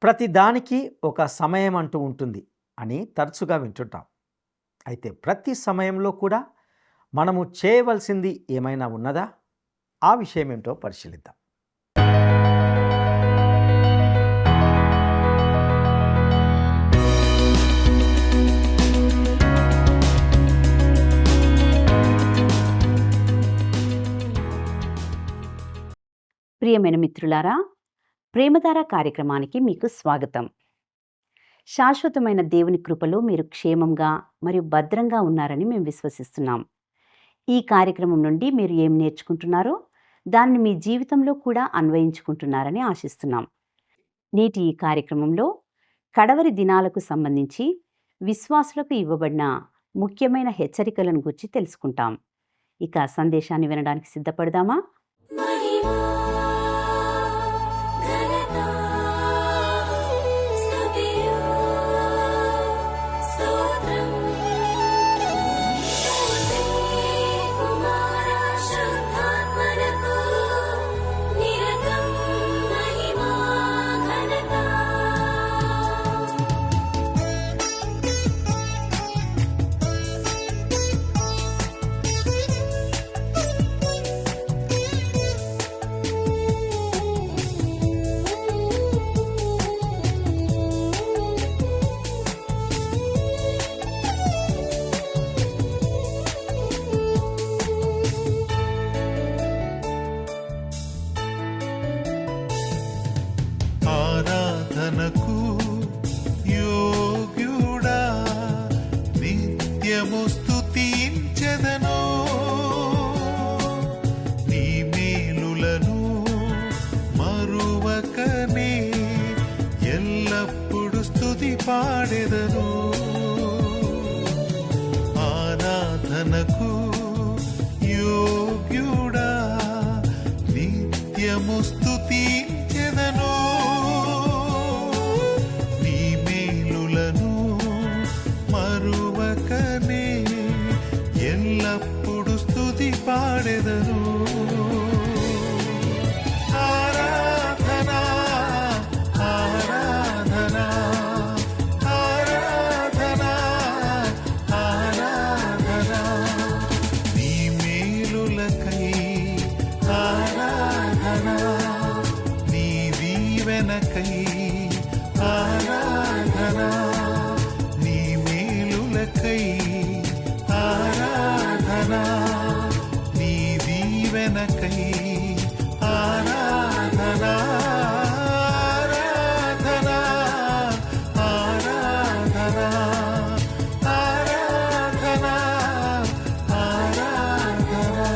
ప్రతి దానికి ఒక సమయం అంటూ ఉంటుంది అని తరచుగా వింటుంటాం. అయితే ప్రతి సమయంలో కూడా మనము చేయవలసింది ఏమైనా ఉన్నదా? ఆ విషయం ఏంటో పరిశీలిద్దాం. ప్రియమైన మిత్రులారా, ప్రేమధార కార్యక్రమానికి మీకు స్వాగతం. శాశ్వతమైన దేవుని కృపలో మీరు క్షేమంగా మరియు భద్రంగా ఉన్నారని మేము విశ్వసిస్తున్నాం. ఈ కార్యక్రమం నుండి మీరు ఏం నేర్చుకుంటున్నారో దాన్ని మీ జీవితంలో కూడా అన్వయించుకుంటున్నారని ఆశిస్తున్నాం. నేటి ఈ కార్యక్రమంలో కడవరి దినాలకు సంబంధించి విశ్వాసులకు ఇవ్వబడిన ముఖ్యమైన హెచ్చరికలను గురించి తెలుసుకుంటాం. ఇక సందేశాన్ని వినడానికి సిద్ధపడదామా? ఆరాధనకు యోగ్యుడా నిత్యము స్తుతించెదను, నీ మేలులను మరువకనే ఎల్లప్పుడు స్తుతి పాడెదను. ఆరాధనకు యోగ్యుడా నిత్యము స్తుతించెదను, మరువకనే ఎల్లప్పుడు స్తుతి పాడెదను. ఆరాధనా ఆరాధనా ఆరాధనా ఆరాధనా, నీ మేలులకై ఆరాధనా, నీ దీవెనకై ఆరాధనా, ఆరాధనా, నీ దీవెనకై ఆరాధనా, ఆరాధనా ఆరాధనా ఆరాధనా ఆరాధనా.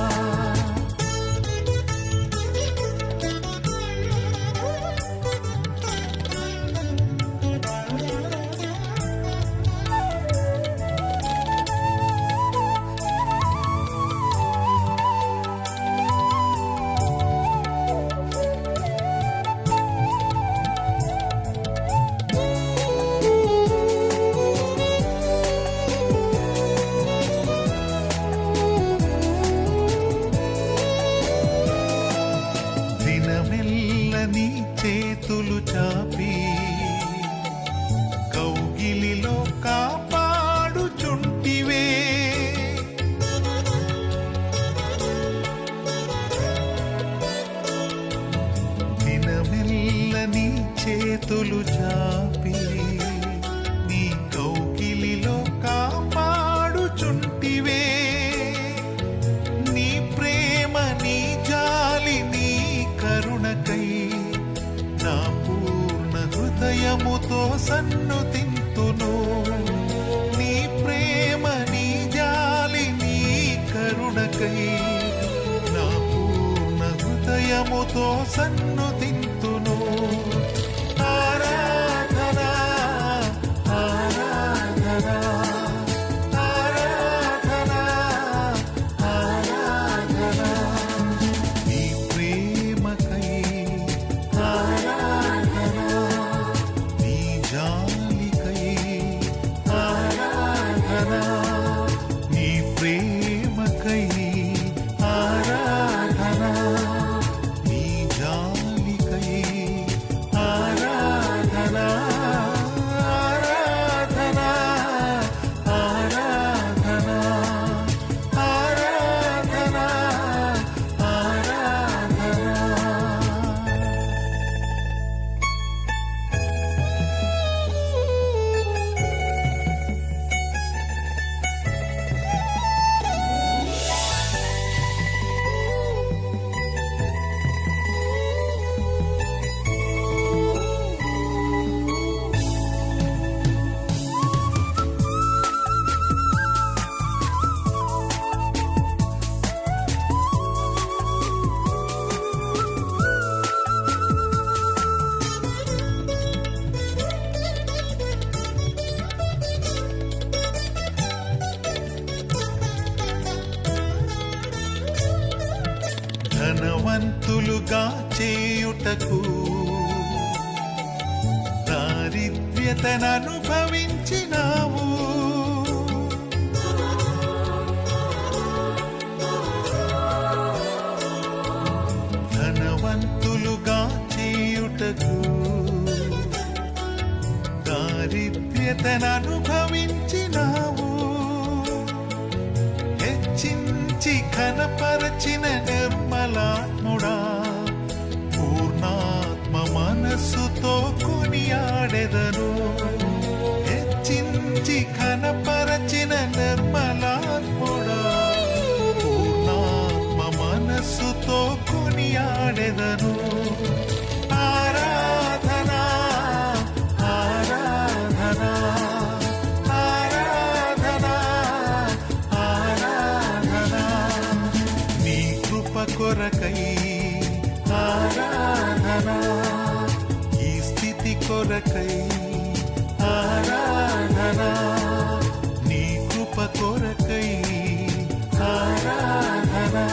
దినమెల్ల నీ చేతులు చాపి కౌగిలిలో కాపాడుచుంటివే, దినమెల్ల నీ చేతులు చాపి నీ కౌగిలిలో కాపాడుచుంటివే, నీ ప్రేమ నీ జాలి నీ కరుణకై నా పూర్ణ హృదయముతో సన్నుతింతును, నీ ప్రేమ నీ జాలి నీ కరుణకై నా పూర్ణ హృదయముతో సన్నుతింతును. ఆరాధనా ఆరాధనా ఆరాధనా ఆరాధనా, నీ ప్రేమకై ఆరాధనా, నీ జాలికై ఆరాధనా, నీ ప్రేమకై ఆరాధనా, నీ జాలికై చేయుటకు దారిద్ర్యతను అనుభవించినావు. ధనవంతులుగా చేయుటకు దారిద్ర్యతను అనుభవించినావు. హెచ్చించి ఘనపరచిన నిర్మలాత్ముడా, పూర్ణాత్మ మనస్సుతో కొనియాడెదను. హెచ్చించి ఘనపరచిన నిర్మలాత్ముడా, పూర్ణాత్మ మనస్సుతో కొనియాడెదను. ఆరాధనా ఆరాధనా ఆరాధనా ఆరాధనా నీ కృప కొరకై ఆరాధనా, ఈ స్థితి కొరకై ఆరాధనా, నీ కృప కొరకై ఆరాధనా,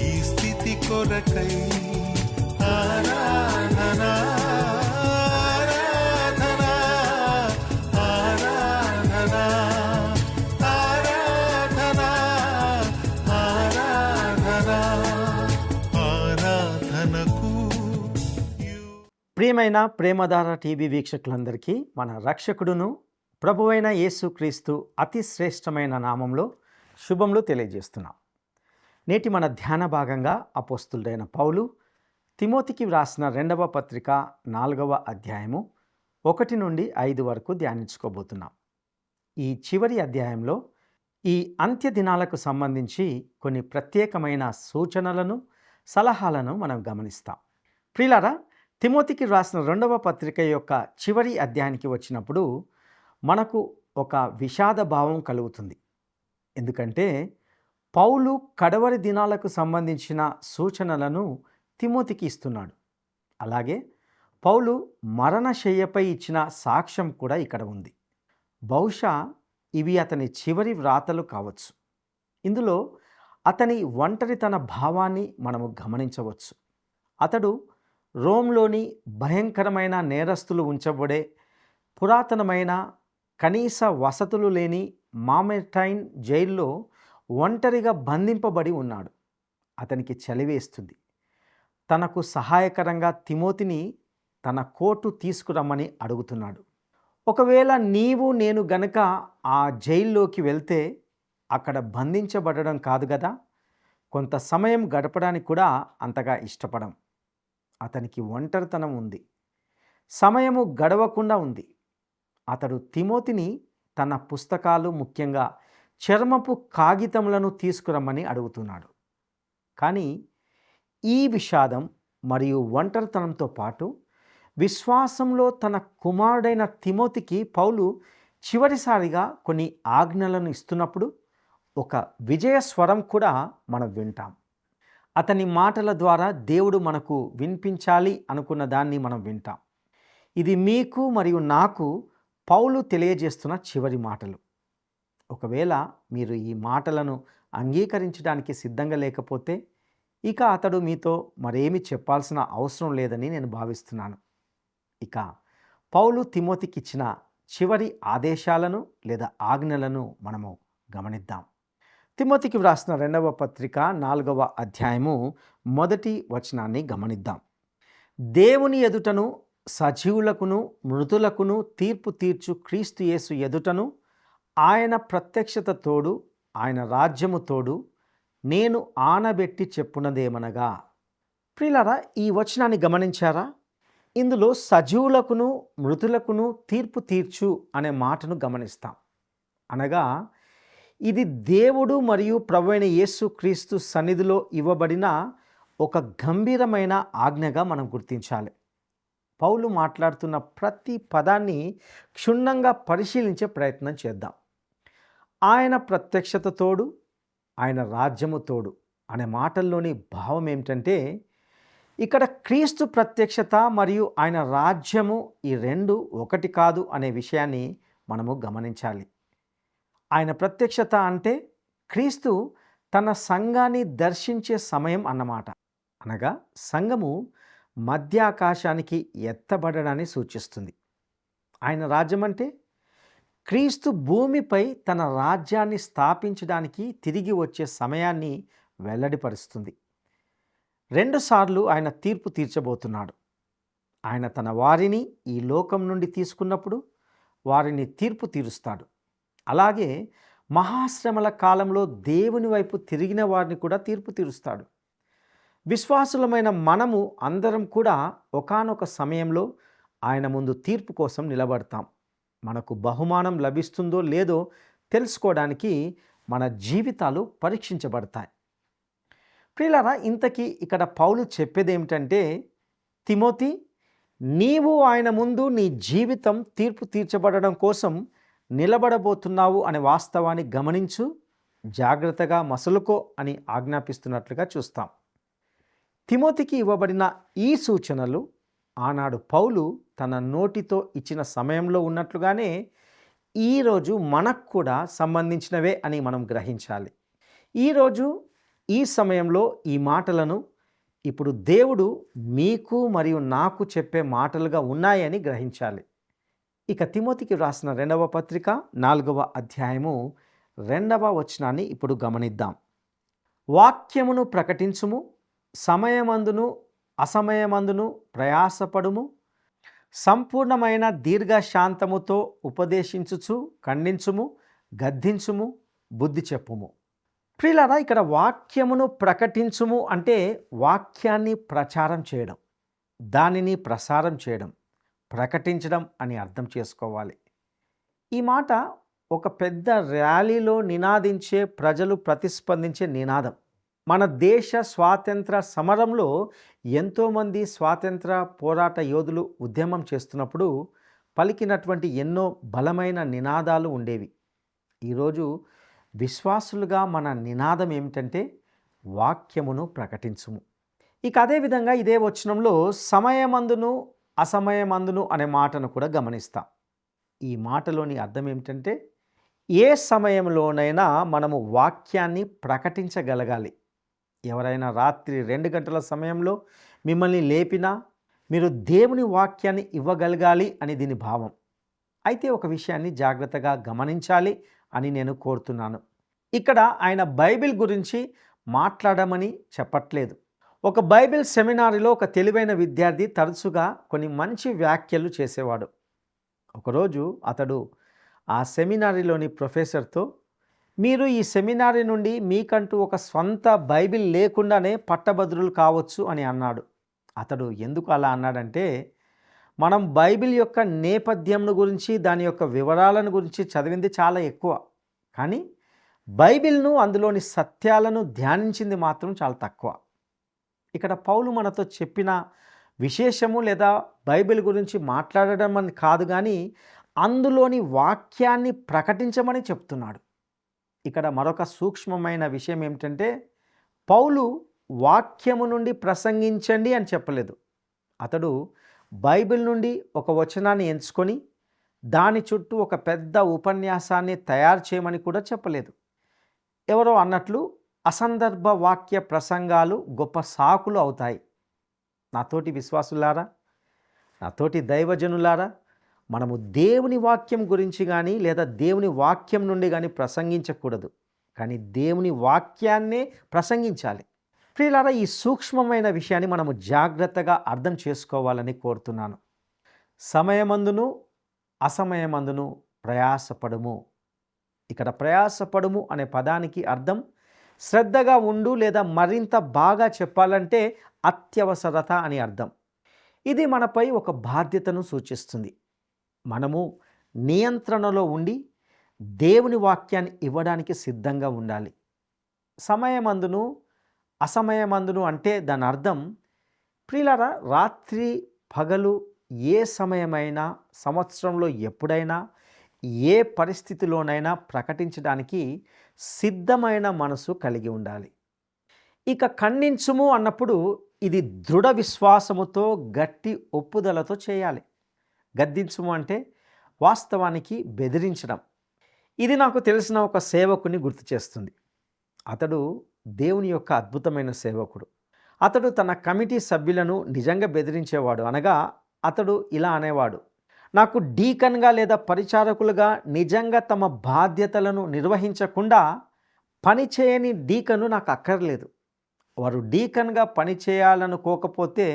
ఈ స్థితి కొరకై ఆరాధనా ఆరాధనా ఆరాధనా ఆరాధనా ఆరాధనా ఆరాధనకు ప్రియమైన ప్రేమధార టీవీ వీక్షకులందరికీ మన రక్షకుడును ప్రభువైన యేసుక్రీస్తు అతి శ్రేష్టమైన నామంలో శుభములు తెలియజేస్తున్నాం. నేటి మన ధ్యాన భాగంగా అపోస్తులుడైన పౌలు తిమోతికి వ్రాసిన 2వ పత్రిక 4వ అధ్యాయము 1 నుండి 5 వరకు ధ్యానించుకోబోతున్నాం. ఈ చివరి అధ్యాయంలో ఈ అంత్య దినాలకు సంబంధించి కొన్ని ప్రత్యేకమైన సూచనలను, సలహాలను మనం గమనిస్తాం. ప్రియులారా, తిమోతికి వ్రాసిన 2వ పత్రిక యొక్క చివరి అధ్యాయానికి వచ్చినప్పుడు మనకు ఒక విషాద భావం కలుగుతుంది. ఎందుకంటే పౌలు కడవరి దినాలకు సంబంధించిన సూచనలను తిమోతికి ఇస్తున్నాడు. అలాగే పౌలు మరణశయ్యపై ఇచ్చిన సాక్ష్యం కూడా ఇక్కడ ఉంది. బహుశా ఇవి అతని చివరి వ్రాతలు కావచ్చు. ఇందులో అతని ఒంటరితన భావాన్ని మనము గమనించవచ్చు. అతడు రోమ్లోని భయంకరమైన నేరస్తులు ఉంచబడే పురాతనమైన కనీస వసతులు లేని మామెటైన్ జైల్లో ఒంటరిగా బంధింపబడి ఉన్నాడు. అతనికి చలివేస్తుంది. తనకు సహాయకరంగా తిమోతిని తన కోటు తీసుకురమ్మని అడుగుతున్నాడు. ఒకవేళ నీవు నేను గనక ఆ జైల్లోకి వెళ్తే అక్కడ బంధించబడడం కాదు కదా, కొంత సమయం గడపడానికి కూడా అంతగా ఇష్టపడం. అతనికి ఒంటరితనం ఉంది, సమయము గడవకుండా ఉంది. అతడు తిమోతిని తన పుస్తకాలు, ముఖ్యంగా చర్మపు కాగితములను తీసుకురమ్మని అడుగుతున్నాడు. కానీ ఈ విషాదం మరియు ఒంటరితనంతో పాటు విశ్వాసంలో తన కుమారుడైన తిమోతికి పౌలు చివరిసారిగా కొన్ని ఆజ్ఞలను ఇస్తున్నప్పుడు ఒక విజయ స్వరం కూడా మనం వింటాం. అతని మాటల ద్వారా దేవుడు మనకు వినిపించాలి అనుకున్న దాన్ని మనం వింటాం. ఇది మీకు మరియు నాకు పౌలు తెలియజేస్తున్న చివరి మాటలు. ఒకవేళ మీరు ఈ మాటలను అంగీకరించడానికి సిద్ధంగా లేకపోతే ఇక అతడు మీతో మరేమి చెప్పాల్సిన అవసరం లేదని నేను భావిస్తున్నాను. ఇక పౌలు తిమోతికి ఇచ్చిన చివరి ఆదేశాలను లేదా ఆజ్ఞలను మనము గమనిద్దాం. తిమోతికి వ్రాసిన 2వ పత్రిక 4వ అధ్యాయము 1 వచనాన్ని గమనిద్దాం. దేవుని ఎదుటను, సజీవులకును మృతులకును తీర్పు తీర్చు క్రీస్తు యేసు ఎదుటను, ఆయన ప్రత్యక్షత తోడు, ఆయన రాజ్యము తోడు, నేను ఆనబెట్టి చెప్పున్నదేమనగా. ప్రియులారా, ఈ వచనాన్ని గమనించారా? ఇందులో సజీవులకును మృతులకును తీర్పు తీర్చు అనే మాటను గమనిస్తాం. అనగా ఇది దేవుడు మరియు ప్రభువైన యేసుక్రీస్తు సన్నిధిలో ఇవ్వబడిన ఒక గంభీరమైన ఆజ్ఞగా మనం గుర్తించాలి. పౌలు మాట్లాడుతున్న ప్రతి పదాన్ని క్షుణ్ణంగా పరిశీలించే ప్రయత్నం చేద్దాం. ఆయన ప్రత్యక్షత తోడు, ఆయన రాజ్యము తోడు అనే మాటల్లోని భావం ఏమిటంటే, ఇక్కడ క్రీస్తు ప్రత్యక్షత మరియు ఆయన రాజ్యము ఈ రెండు ఒకటి కాదు అనే విషయాన్ని మనము గమనించాలి. ఆయన ప్రత్యక్షత అంటే క్రీస్తు తన సంఘాన్ని దర్శించే సమయం అన్నమాట. అనగా సంఘము మధ్యాకాశానికి ఎత్తబడడాన్ని సూచిస్తుంది. ఆయన రాజ్యం అంటే క్రీస్తు భూమిపై తన రాజ్యాన్ని స్థాపించడానికి తిరిగి వచ్చే సమయాన్ని వెల్లడిపరుస్తుంది. 2 సార్లు ఆయన తీర్పు తీర్చబోతున్నాడు. ఆయన తన వారిని ఈ లోకం నుండి తీసుకున్నప్పుడు వారిని తీర్పు తీరుస్తాడు. అలాగే మహాశ్రమల కాలంలో దేవుని వైపు తిరిగిన వారిని కూడా తీర్పు తీరుస్తాడు. విశ్వాసులమైన మనము అందరం కూడా ఒకానొక సమయంలో ఆయన ముందు తీర్పు కోసం నిలబడతాం. మనకు బహుమానం లభిస్తుందో లేదో తెలుసుకోవడానికి మన జీవితాలు పరీక్షించబడతాయి. ప్రియులారా, ఇంతకీ ఇక్కడ పౌలు చెప్పేది ఏమిటంటే, తిమోతి, నీవు ఆయన ముందు నీ జీవితం తీర్పు తీర్చబడడం కోసం నిలబడబోతున్నావు అనే వాస్తవాన్ని గమనించు, జాగ్రత్తగా మసలుకో అని ఆజ్ఞాపిస్తున్నట్లుగా చూస్తాం. తిమోతికి ఇవ్వబడిన ఈ సూచనలు ఆనాడు పౌలు తన నోటితో ఇచ్చిన సమయంలో ఉన్నట్లుగానే ఈరోజు మనకు కూడా సంబంధించినవే అని మనం గ్రహించాలి. ఈరోజు ఈ సమయంలో ఈ మాటలను ఇప్పుడు దేవుడు మీకు మరియు నాకు చెప్పే మాటలుగా ఉన్నాయని గ్రహించాలి. ఇక తిమోతికి రాసిన 2వ పత్రిక 4వ అధ్యాయము 2వ వచనాన్ని ఇప్పుడు గమనిద్దాం. వాక్యమును ప్రకటించుము, సమయమందును అసమయమందును ప్రయాసపడుము, సంపూర్ణమైన దీర్ఘశాంతముతో ఉపదేశించుచు ఖండించుము, గద్దించుము, బుద్ధి చెప్పుము. ప్రియులారా, ఇక్కడ వాక్యమును ప్రకటించుము అంటే వాక్యాన్ని ప్రచారం చేయడం, దానిని ప్రసారం చేయడం, ప్రకటించడం అని అర్థం చేసుకోవాలి. ఈ మాట ఒక పెద్ద ర్యాలీలో నినాదించే, ప్రజలు ప్రతిస్పందించే నినాదం. మన దేశ స్వాతంత్ర సమరంలో ఎంతోమంది స్వాతంత్ర పోరాట యోధులు ఉద్యమం చేస్తున్నప్పుడు పలికినటువంటి ఎన్నో బలమైన నినాదాలు ఉండేవి. ఈరోజు విశ్వాసులుగా మన నినాదం ఏమిటంటే వాక్యమును ప్రకటించుము. ఇక అదేవిధంగా ఇదే వచనంలో సమయమందును అసమయమందును అనే మాటను కూడా గమనిస్తాం. ఈ మాటలోని అర్థం ఏమిటంటే ఏ సమయంలోనైనా మనము వాక్యాన్ని ప్రకటించగలగాలి. ఎవరైనా రాత్రి 2 గంటల సమయంలో మిమ్మల్ని లేపినా మీరు దేవుని వాక్యాన్ని ఇవ్వగలగాలి అని దీని భావం. అయితే ఒక విషయాన్ని జాగ్రత్తగా గమనించాలి అని నేను కోరుతున్నాను. ఇక్కడ ఆయన బైబిల్ గురించి మాట్లాడమని చెప్పట్లేదు. ఒక బైబిల్ సెమినారిలో ఒక తెలివైన విద్యార్థి తరచుగా కొన్ని మంచి వ్యాఖ్యలు చేసేవాడు. ఒకరోజు అతడు ఆ సెమినారిలోని ప్రొఫెసర్తో, మీరు ఈ సెమినారీ నుండి మీకంటూ ఒక స్వంత బైబిల్ లేకుండానే పట్టభద్రులు కావచ్చు అని అన్నాడు. అతడు ఎందుకు అలా అన్నాడంటే, మనం బైబిల్ యొక్క నేపథ్యంను గురించి, దాని యొక్క వివరాలను గురించి చదివింది చాలా ఎక్కువ, కానీ బైబిల్ను, అందులోని సత్యాలను ధ్యానించింది మాత్రం చాలా తక్కువ. ఇక్కడ పౌలు మనతో చెప్పిన విశేషము లేదా బైబిల్ గురించి మాట్లాడడం అని కాదు, కానీ అందులోని వాక్యాన్ని ప్రకటించమని చెప్తున్నాడు. ఇక్కడ మరొక సూక్ష్మమైన విషయం ఏమిటంటే, పౌలు వాక్యము నుండి ప్రసంగించండి అని చెప్పలేదు. అతడు బైబిల్ నుండి ఒక వచనాన్ని ఎంచుకొని దాని చుట్టూ ఒక పెద్ద ఉపన్యాసాన్ని తయారు చేయమని కూడా చెప్పలేదు. ఎవరో అన్నట్లు అసందర్భ వాక్య ప్రసంగాలు గొప్ప సాకులు అవుతాయి. నాతోటి విశ్వాసులారా, నాతోటి దైవజనులారా, మనము దేవుని వాక్యం గురించి కానీ లేదా దేవుని వాక్యం నుండి కానీ ప్రసంగించకూడదు, కానీ దేవుని వాక్యాన్నే ప్రసంగించాలి. ప్రియులారా, ఈ సూక్ష్మమైన విషయాన్ని మనము జాగ్రత్తగా అర్థం చేసుకోవాలని కోరుతున్నాను. సమయమందును అసమయమందును ప్రయాసపడుము. ఇక్కడ ప్రయాసపడుము అనే పదానికి అర్థం శ్రద్ధగా ఉండు లేదా మరింత బాగా చెప్పాలంటే అత్యవసరత అని అర్థం. ఇది మనపై ఒక బాధ్యతను సూచిస్తుంది. మనము నియంత్రణలో ఉండి దేవుని వాక్యాన్ని ఇవ్వడానికి సిద్ధంగా ఉండాలి. సమయమందును అసమయమందును అంటే దాని అర్థం, ప్రియులారా, రాత్రి పగలు ఏ సమయమైనా, సంవత్సరంలో ఎప్పుడైనా, ఏ పరిస్థితిలోనైనా ప్రకటించడానికి సిద్ధమైన మనసు కలిగి ఉండాలి. ఇక ఖండించుము అన్నప్పుడు ఇది దృఢ విశ్వాసముతో, గట్టి ఒప్పుదలతో చేయాలి. గద్దించుము అంటే వాస్తవానికి బెదిరించడం. ఇది నాకు తెలిసిన ఒక సేవకుని గుర్తు చేస్తుంది. అతడు దేవుని యొక్క అద్భుతమైన సేవకుడు. అతడు తన కమిటీ సభ్యులను నిజంగా బెదిరించేవాడు. అనగా అతడు ఇలా అనేవాడు, నాకు డీకన్గా లేదా పరిచారకులుగా నిజంగా తమ బాధ్యతలను నిర్వహించకుండా పనిచేయని డీకను నాకు అక్కర్లేదు. వారు డీకన్గా పని చేయాలనుకోకపోతే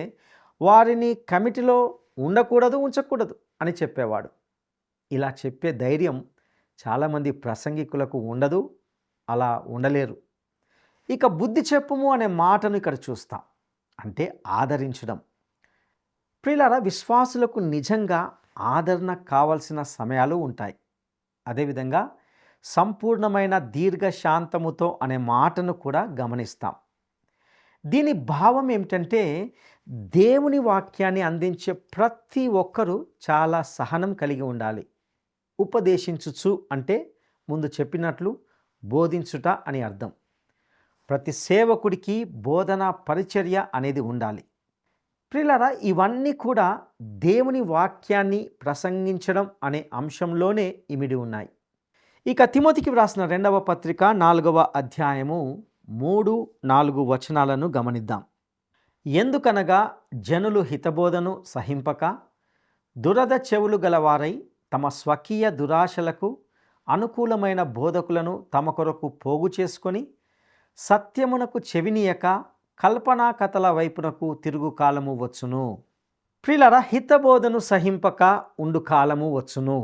వారిని కమిటీలో ఉండకూడదు, ఉంచకూడదు అని చెప్పేవాడు. ఇలా చెప్పే ధైర్యం చాలామంది ప్రసంగికులకు ఉండదు, అలా ఉండలేరు. ఇక బుద్ధి చెప్పుము అనే మాటను ఇక్కడ చూస్తాం, అంటే ఆదరించడం. ప్రియులారా, విశ్వాసులకు నిజంగా ఆదరణ కావాల్సిన సమయాలు ఉంటాయి. అదేవిధంగా సంపూర్ణమైన దీర్ఘశాంతముతో అనే మాటను కూడా గమనిస్తాం. దీని భావం ఏమిటంటే దేవుని వాక్యాన్ని అందించే ప్రతి ఒక్కరూ చాలా సహనం కలిగి ఉండాలి. ఉపదేశించుచు అంటే ముందు చెప్పినట్లు బోధించుట అని అర్థం. ప్రతి సేవకుడికి బోధన పరిచర్య అనేది ఉండాలి. ప్రియులారా, ఇవన్నీ కూడా దేవుని వాక్యాన్ని ప్రసంగించడం అనే అంశంలోనే ఇమిడి ఉన్నాయి. ఇక తిమోతికి వ్రాసిన 2వ పత్రిక 4వ అధ్యాయము 3-4 వచనాలను గమనిద్దాం. ఎందుకనగా జనులు హితబోధను సహింపక దురద చెవులు గలవారై తమ స్వకీయ దురాశలకు అనుకూలమైన బోధకులను తమ కొరకు పోగు చేసుకొని సత్యమునకు చెవినీయక కల్పనా కథల వైపునకు తిరుగు కాలము వచ్చును. ప్రియులారా, హితబోధను సహింపక ఉండు కాలము వచ్చును.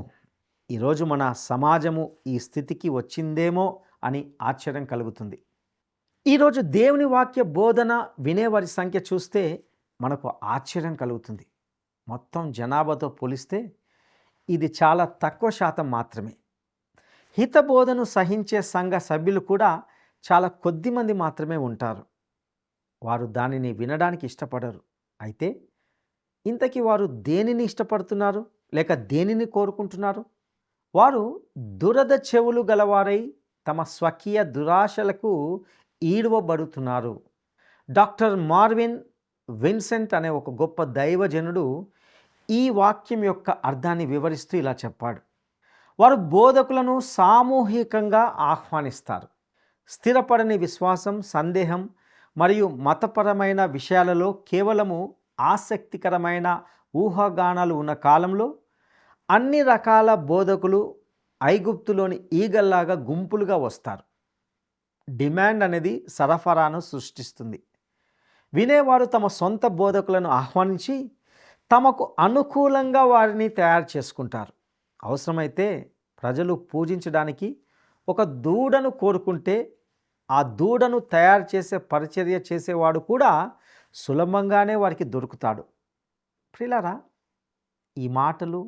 ఈరోజు మన సమాజము ఈ స్థితికి వచ్చిందేమో అని ఆశ్చర్యం కలుగుతుంది. ఈరోజు దేవుని వాక్య బోధన వినేవారి సంఖ్య చూస్తే మనకు ఆశ్చర్యం కలుగుతుంది. మొత్తం జనాభాతో పోలిస్తే ఇది చాలా తక్కువ శాతం మాత్రమే. హితబోధను సహించే సంఘ సభ్యులు కూడా చాలా కొద్ది మంది మాత్రమే ఉంటారు. వారు దానిని వినడానికి ఇష్టపడరు. అయితే ఇంతకీ వారు దేనిని ఇష్టపడుతున్నారు లేక దేనిని కోరుకుంటున్నారు? వారు దురద చెవులు గలవారై తమ స్వకీయ దురాశలకు ఈడవబడుతున్నారు. డాక్టర్ మార్విన్ విన్సెంట్ అనే ఒక గొప్ప దైవజనుడు ఈ వాక్యం యొక్క అర్థాన్ని వివరిస్తూ ఇలా చెప్పాడు. వారు బోధకులను సామూహికంగా ఆహ్వానిస్తారు. స్థిరపడని విశ్వాసం, సందేహం మరియు మతపరమైన విషయాలలో కేవలము ఆసక్తికరమైన ఊహాగానాలు ఉన్న కాలంలో అన్ని రకాల బోధకులు ఐగుప్తులోని ఈగల్లాగా గుంపులుగా వస్తారు. డిమాండ్ అనేది సరఫరాను సృష్టిస్తుంది. వినేవారు తమ సొంత బోధకులను ఆహ్వానించి తమకు అనుకూలంగా వారిని తయారు చేసుకుంటారు. అవసరమైతే ప్రజలు పూజించడానికి ఒక దూడను కోరుకుంటే ఆ దూడను తయారు చేసే పరిచర్య చేసేవాడు కూడా సులభంగానే వారికి దొరుకుతాడు. ప్రియులారా, ఈ మాటలు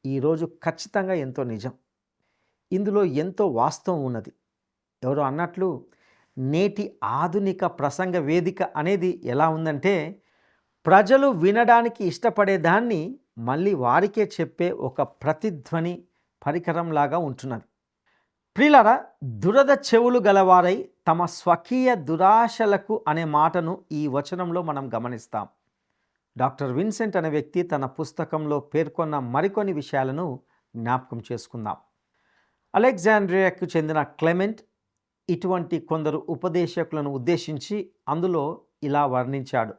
ఈరోజు ఖచ్చితంగా ఎంతో నిజం. ఇందులో ఎంతో వాస్తవం ఉన్నది. ఎవరో అన్నట్లు నేటి ఆధునిక ప్రసంగ వేదిక అనేది ఎలా ఉందంటే ప్రజలు వినడానికి ఇష్టపడేదాన్ని మళ్ళీ వారికే చెప్పే ఒక ప్రతిధ్వని పరికరంలాగా ఉంటున్నది. ప్రియులారా, దురద చెవులు గలవారై తమ స్వకీయ దురాశలకు అనే మాటను ఈ వచనంలో మనం గమనిస్తాం. డాక్టర్ విన్సెంట్ అనే వ్యక్తి తన పుస్తకంలో పేర్కొన్న మరికొన్ని విషయాలను జ్ఞాపకం చేసుకుందాం. అలెగ్జాండ్రియాకు చెందిన క్లెమెంట్ ఇటువంటి కొందరు ఉపదేశకులను ఉద్దేశించి అందులో ఇలా వర్ణించాడు.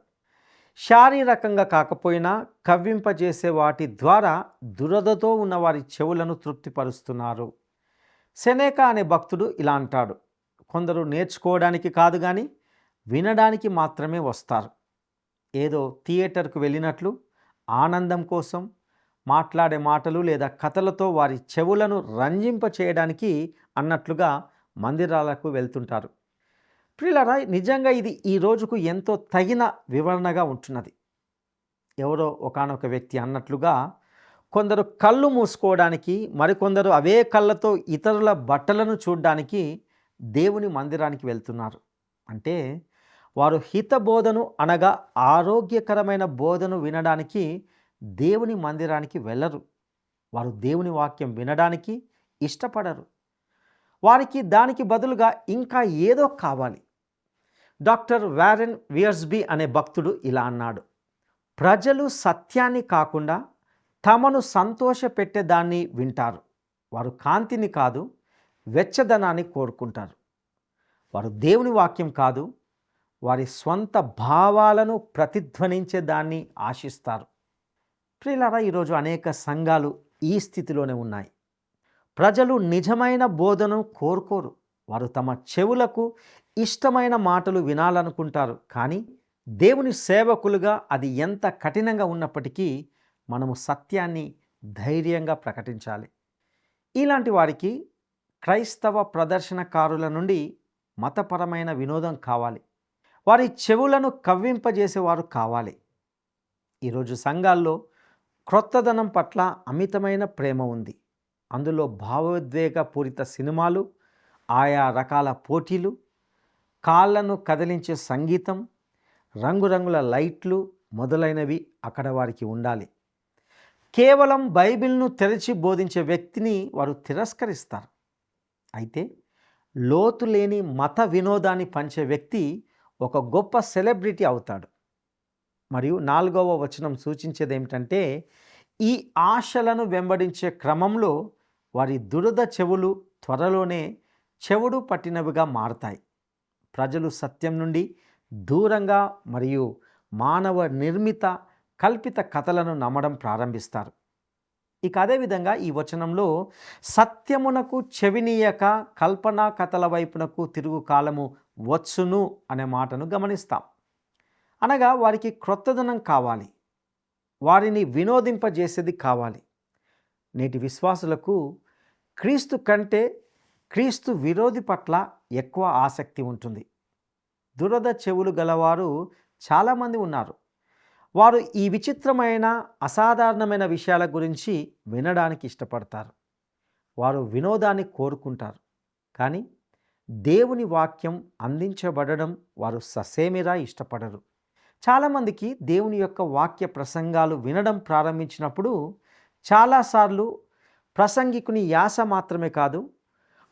శారీరకంగా కాకపోయినా కవ్వింపజేసే వాటి ద్వారా దురదతో ఉన్న వారి చెవులను తృప్తిపరుస్తున్నారు. సెనేకా అనే భక్తుడు ఇలా అంటాడు, కొందరు నేర్చుకోవడానికి కాదు కానీ వినడానికి మాత్రమే వస్తారు. ఏదో థియేటర్కు వెళ్ళినట్లు ఆనందం కోసం మాట్లాడే మాటలు లేదా కథలతో వారి చెవులను రంజింప చేయడానికి అన్నట్లుగా మందిరాలకు వెళ్తుంటారు. ప్రియులారా, నిజంగా ఇది ఈ రోజుకు ఎంతో తగిన వివరణగా ఉంటున్నది. ఎవరో ఒకానొక వ్యక్తి అన్నట్లుగా కొందరు కళ్ళు మూసుకోవడానికి, మరికొందరు అవే కళ్ళతో ఇతరుల బట్టలను చూడడానికి దేవుని మందిరానికి వెళ్తున్నారు. అంటే వారు హితబోధను అనగా ఆరోగ్యకరమైన బోధను వినడానికి దేవుని మందిరానికి వెళ్ళరు. వారు దేవుని వాక్యం వినడానికి ఇష్టపడరు. వారికి దానికి బదులుగా ఇంకా ఏదో కావాలి. డాక్టర్ వారెన్ వియర్స్బీ అనే భక్తుడు ఇలా అన్నాడు, ప్రజలు సత్యాన్ని కాకుండా తమను సంతోషపెట్టేదాన్ని వింటారు. వారు కాంతిని కాదు, వెచ్చదనాన్ని కోరుకుంటారు. వారు దేవుని వాక్యం కాదు, వారి స్వంత భావాలను ప్రతిధ్వనించే దాన్ని ఆశిస్తారు. ప్రియులారా, ఈరోజు అనేక సంఘాలు ఈ స్థితిలోనే ఉన్నాయి. ప్రజలు నిజమైన బోధను కోరుకోరు. వారు తమ చెవులకు ఇష్టమైన మాటలు వినాలనుకుంటారు. కానీ దేవుని సేవకులుగా అది ఎంత కఠినంగా ఉన్నప్పటికీ మనము సత్యాన్ని ధైర్యంగా ప్రకటించాలి. ఇలాంటి వారికి క్రైస్తవ ప్రదర్శనకారుల నుండి మతపరమైన వినోదం కావాలి. వారి చెవులను కవ్వింపజేసేవారు కావాలి. ఈరోజు సంఘాల్లో క్రొత్తదనం పట్ల అమితమైన ప్రేమ ఉంది. అందులో భావోద్వేగ పూరిత సినిమాలు, ఆయా రకాల పోటీలు, కాళ్ళను కదిలించే సంగీతం, రంగురంగుల లైట్లు మొదలైనవి అక్కడ వారికి ఉండాలి. కేవలం బైబిల్ను తెరిచి బోధించే వ్యక్తిని వారు తిరస్కరిస్తారు. అయితే లోతు లేని మత వినోదాన్ని పంచే వ్యక్తి ఒక గొప్ప సెలబ్రిటీ అవుతాడు. మరియు 4వ వచనం సూచించేది ఏమిటంటే, ఈ ఆశలను వెంబడించే క్రమంలో వారి దురద చెవులు త్వరలోనే చెవుడు పట్టినవిగా మారతాయి. ప్రజలు సత్యం నుండి దూరంగా మరియు మానవ నిర్మిత కల్పిత కథలను నమ్మడం ప్రారంభిస్తారు. ఇక అదేవిధంగా ఈ వచనంలో సత్యమునకు చెవినీయక కల్పనా కథల వైపునకు తిరుగు కాలము వచ్చును అనే మాటను గమనిస్తాం. అనగా వారికి క్రొత్తదనం కావాలి, వారిని వినోదింపజేసేది కావాలి. నేటి విశ్వాసులకు క్రీస్తు కంటే క్రీస్తు విరోధి పట్ల ఎక్కువ ఆసక్తి ఉంటుంది. దురద చెవులు గలవారు చాలామంది ఉన్నారు. వారు ఈ విచిత్రమైన అసాధారణమైన విషయాల గురించి వినడానికి ఇష్టపడతారు. వారు వినోదాన్ని కోరుకుంటారు. కానీ దేవుని వాక్యం అందించబడడం వారు ససేమిరా ఇష్టపడరు. చాలామందికి దేవుని యొక్క వాక్య ప్రసంగాలు వినడం ప్రారంభించినప్పుడు చాలాసార్లు ప్రసంగికుని యాస మాత్రమే కాదు,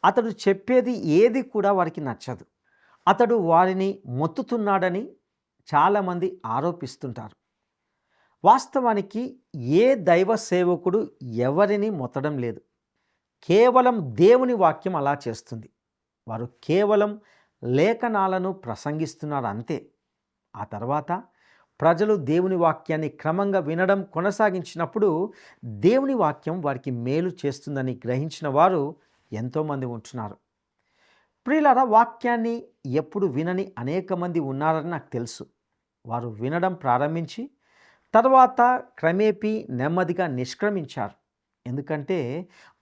అతడు చెప్పేది ఏది కూడా వారికి నచ్చదు. అతడు వారిని మొత్తుతున్నాడని చాలామంది ఆరోపిస్తుంటారు. వాస్తవానికి ఏ దైవ సేవకుడు ఎవరిని మొత్తడం లేదు. కేవలం దేవుని వాక్యం అలా చేస్తుంది. వారు కేవలం లేఖనాలను ప్రసంగిస్తున్నారు అంతే. ఆ తర్వాత ప్రజలు దేవుని వాక్యాన్ని క్రమంగా వినడం కొనసాగించినప్పుడు దేవుని వాక్యం వారికి మేలు చేస్తుందని గ్రహించిన వారు ఎంతోమంది ఉంటున్నారు. ప్రియులారా, వాక్యాన్ని ఎప్పుడు వినని అనేక మంది ఉన్నారని నాకు తెలుసు. వారు వినడం ప్రారంభించి తర్వాత క్రమేపీ నెమ్మదిగా నిష్క్రమించారు. ఎందుకంటే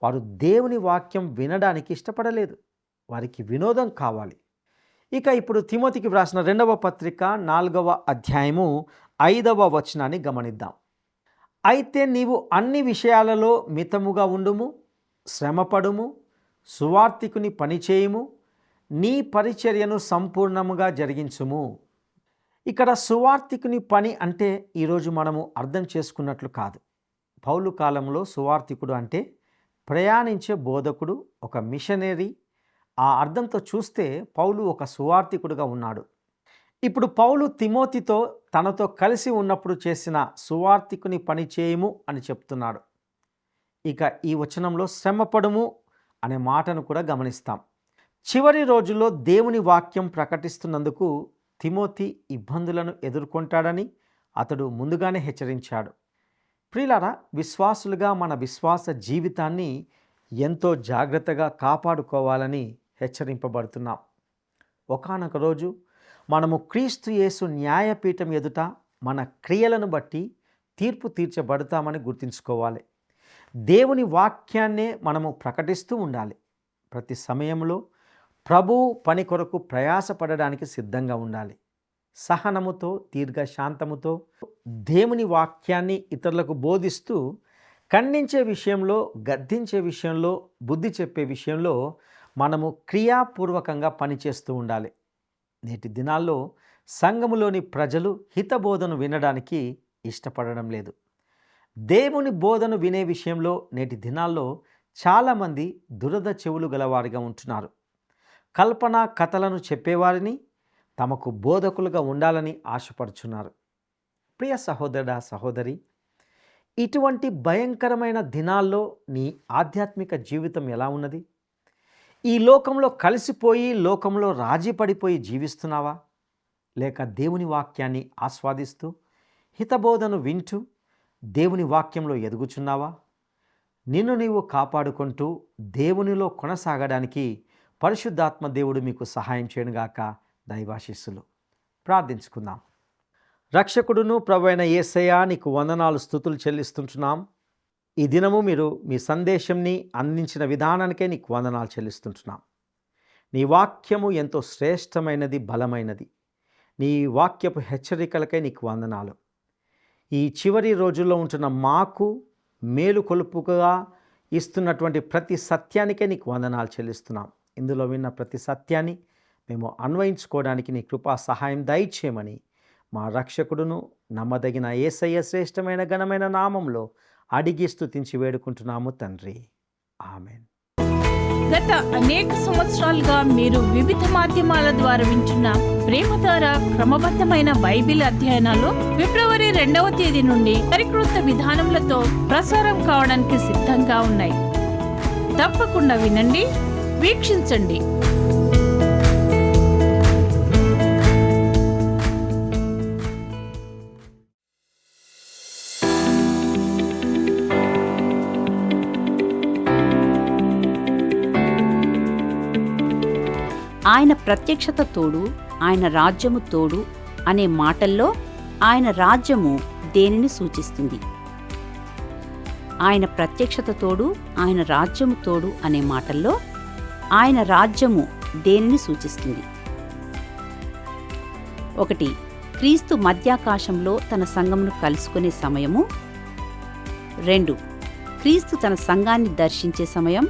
వారు దేవుని వాక్యం వినడానికి ఇష్టపడలేదు. వారికి వినోదం కావాలి. ఇక ఇప్పుడు తిమోతికి వ్రాసిన 2వ పత్రిక 4వ అధ్యాయము 5వ వచనాన్ని గమనిద్దాం. అయితే నీవు అన్ని విషయాలలో మితముగా ఉండుము, శ్రమపడుము, సువార్తికుని పనిచేయుము, నీ పరిచర్యను సంపూర్ణముగా జరిగించుము. ఇక్కడ సువార్తికుని పని అంటే ఈరోజు మనము అర్థం చేసుకున్నట్లు కాదు. పౌలు కాలంలో సువార్తికుడు అంటే ప్రయాణించే బోధకుడు, ఒక మిషనరీ. ఆ అర్థంతో చూస్తే పౌలు ఒక సువార్తికుడుగా ఉన్నాడు. ఇప్పుడు పౌలు తిమోతితో తనతో కలిసి ఉన్నప్పుడు చేసిన సువార్తికుని పని చేయము అని చెప్తున్నాడు. ఇక ఈ వచనంలో శ్రమపడుము అనే మాటను కూడా గమనిస్తాం. చివరి రోజుల్లో దేవుని వాక్యం ప్రకటిస్తున్నందుకు తిమోతి ఇబ్బందులను ఎదుర్కొంటాడని అతడు ముందుగానే హెచ్చరించాడు. ప్రియులారా, విశ్వాసులుగా మన విశ్వాస జీవితాన్ని ఎంతో జాగ్రత్తగా కాపాడుకోవాలని హెచ్చరింపబడుతున్నాం. ఒకానొక రోజు మనము క్రీస్తు యేసు న్యాయపీఠం ఎదుట మన క్రియలను బట్టి తీర్పు తీర్చబడతామని గుర్తుంచుకోవాలి. దేవుని వాక్యాన్నే మనము ప్రకటిస్తూ ఉండాలి. ప్రతి సమయంలో ప్రభు పని కొరకు ప్రయాసపడడానికి సిద్ధంగా ఉండాలి. సహనముతో, దీర్ఘశాంతముతో దేవుని వాక్యాన్ని ఇతరులకు బోధిస్తూ, ఖండించే విషయంలో, గద్దించే విషయంలో, బుద్ధి చెప్పే విషయంలో మనము క్రియాపూర్వకంగా పనిచేస్తూ ఉండాలి. నేటి దినాల్లో సంఘములోని ప్రజలు హితబోధను వినడానికి ఇష్టపడడం లేదు. దేవుని బోధను వినే విషయంలో నేటి దినాల్లో చాలామంది దురద చెవులు గలవారిగా ఉంటున్నారు. కల్పనా కథలను చెప్పేవారిని తమకు బోధకులుగా ఉండాలని ఆశపడుచున్నారు. ప్రియ సహోదరుడా, సహోదరి, ఇటువంటి భయంకరమైన దినాల్లో నీ ఆధ్యాత్మిక జీవితం ఎలా ఉన్నది? ఈ లోకంలో కలిసిపోయి, లోకంలో రాజీ పడిపోయి జీవిస్తున్నావా? లేక దేవుని వాక్యాన్ని ఆస్వాదిస్తూ హితబోధను వింటూ దేవుని వాక్యంలో ఎదుగుచున్నావా? నిన్ను నీవు కాపాడుకుంటూ దేవునిలో కొనసాగడానికి పరిశుద్ధాత్మ దేవుడు మీకు సహాయం చేయనుగాక. దైవాశీస్సులు. ప్రార్థించుకుందాం. రక్షకుడును ప్రభువైన యేసయ్యా, నీకు వందనాలు, స్తుతులు చెల్లిస్తుంటున్నాం. ఈ దినము మీరు మీ సందేశంని అందించిన విధానానికే నీకు వందనాలు చెల్లిస్తుంటున్నాం. నీ వాక్యము ఎంతో శ్రేష్టమైనది, బలమైనది. నీ వాక్యపు హెచ్చరికలకై నీకు వందనాలు. ఈ చివరి రోజుల్లో ఉంటున్న మాకు మేలు కొలుపుగా ఇస్తున్నటువంటి ప్రతి సత్యానికే నీకు వందనాలు చెల్లిస్తున్నాం. ఇందులో విన్న ప్రతి సత్యాన్ని మేము అన్వయించుకోవడానికి నీ కృపా సహాయం దయచేయమని మా రక్షకుడును నమ్మదగిన యేసయ్య శ్రేష్టమైన ఘనమైన నామంలో అడిగి స్తుతించి వేడుకుంటున్నాము తండ్రి. ఆమెన్. గత అనేక సంవత్సరాలుగా మీరు వివిధ మాధ్యమాల ద్వారా వింటున్న ప్రేమధార క్రమబద్ధమైన బైబిల్ అధ్యయనాలు ఫిబ్రవరి 2వ తేదీ నుండి సరికొత్త విధానములతో ప్రసారం కావడానికి సిద్ధంగా ఉన్నాయి. తప్పకుండా వినండి, వీక్షించండి. ఆయన ప్రత్యక్షత తోడు, ఆయన రాజ్యము తోడు అనే మాటల్లో ఆయన రాజ్యము దేనిని సూచిస్తుంది? ఆయన ప్రత్యక్షత తోడు, ఆయన రాజ్యము తోడు అనే మాటల్లో ఆయన రాజ్యము దేనిని సూచిస్తుంది? 1. క్రీస్తు మధ్యాకాశంలో తన సంఘమును కలుసుకునే సమయము. 2. క్రీస్తు తన సంఘాన్ని దర్శించే సమయం.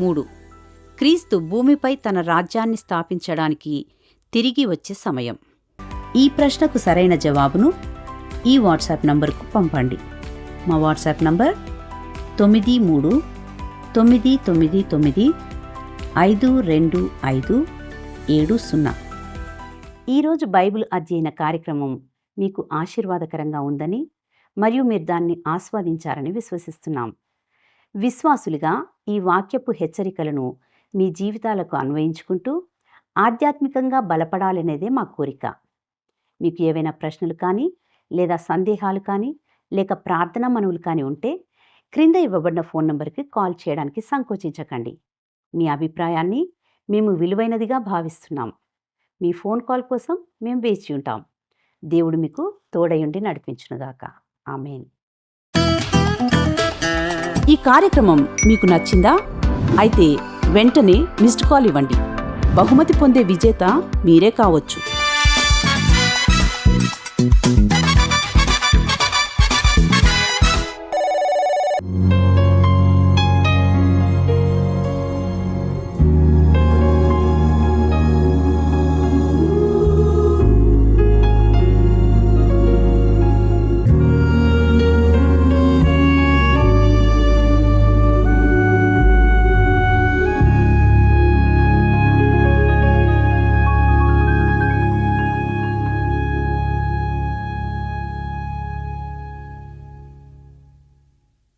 3. క్రీస్తు భూమిపై తన రాజ్యాన్ని స్థాపించడానికి తిరిగి వచ్చే సమయం. ఈ ప్రశ్నకు సరైన జవాబును ఈ వాట్సాప్ నంబర్కు పంపండి. మా వాట్సాప్ నంబర్ 9399952570. ఈరోజు బైబిల్ అధ్యయన కార్యక్రమం మీకు ఆశీర్వాదకరంగా ఉందని మరియు మీరు దాన్ని ఆస్వాదించారని విశ్వసిస్తున్నాం. విశ్వాసులుగా ఈ వాక్యపు హెచ్చరికలను మీ జీవితాలకు అన్వయించుకుంటూ ఆధ్యాత్మికంగా బలపడాలనేదే మా కోరిక. మీకు ఏవైనా ప్రశ్నలు కానీ లేదా సందేహాలు కానీ లేక ప్రార్థనా మనవులు కానీ ఉంటే క్రింద ఇవ్వబడిన ఫోన్ నంబర్కి కాల్ చేయడానికి సంకోచించకండి. మీ అభిప్రాయాన్ని మేము విలువైనదిగా భావిస్తున్నాం. మీ ఫోన్ కాల్ కోసం మేము వేచి ఉంటాం. దేవుడు మీకు తోడయుండి నడిపించునుగాక. ఆమేన్. ఈ కార్యక్రమం మీకు నచ్చిందా? అయితే వెంటనే మిస్డ్ కాల్ ఇవ్వండి. బహుమతి పొందే విజేత మీరే కావచ్చు.